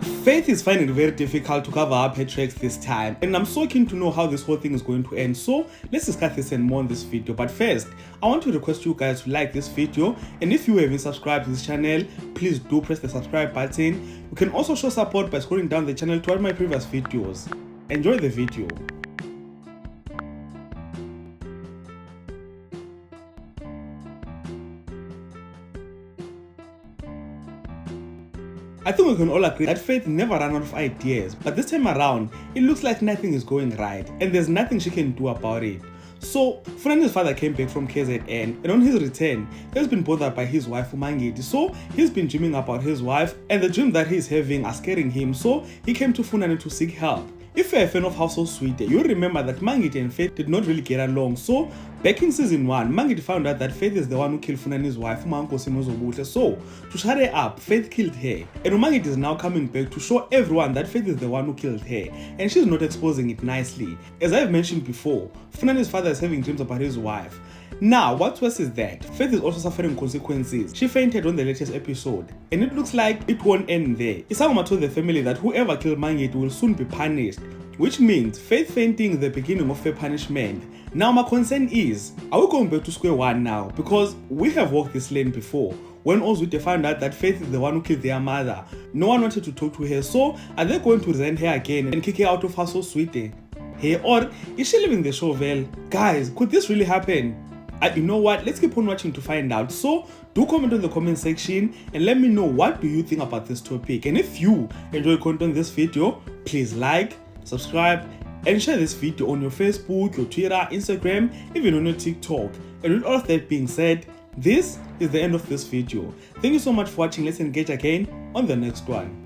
Faith is finding it very difficult to cover up her tracks this time, and I'm so keen to know how this whole thing is going to end, so let's discuss this and more in this video. But first, I want to request you guys to like this video, and if you haven't subscribed to this channel, please do press the subscribe button. You can also show support by scrolling down the channel to watch my previous videos. Enjoy the video. I think we can all agree that Faith never ran out of ideas, but this time around, it looks like nothing is going right, and there's nothing she can do about it. So, Funani's father came back from KZN, and on his return, he's been bothered by his wife Umangiti. So, he's been dreaming about his wife, and the dream that he's having are scaring him, so he came to Funani to seek help. If you're a fan of House of Sweet, you'll remember that Mangiti and Faith did not really get along. So, back in season 1, Mangiti found out that Faith is the one who killed Funani's wife, Umankosi Mozobuhle. So, to shut her up, Faith killed her. And Mangiti is now coming back to show everyone that Faith is the one who killed her. And she's not exposing it nicely. As I've mentioned before, Funani's father is having dreams about his wife. Now, what's worse is that Faith is also suffering consequences. She fainted on the latest episode, and it looks like it won't end there. Isangoma told the family that whoever killed Mangiti will soon be punished, which means Faith fainting is the beginning of her punishment. Now, my concern is, are we going back to square one now? Because we have walked this lane before. When Ozwite found out that Faith is the one who killed their mother, no one wanted to talk to her. So, are they going to resent her again and kick her out of House of Sweet? Hey, or is she leaving the show well? Guys, could this really happen? You know what, let's keep on watching to find out. So do comment on the comment section and let me know what do you think about this topic. And if you enjoy content in this video, please like, subscribe and share this video on your Facebook, your Twitter, Instagram, even on your TikTok. And with all of that being said, this is the end of this video. Thank you so much for watching. Let's engage again on the next one.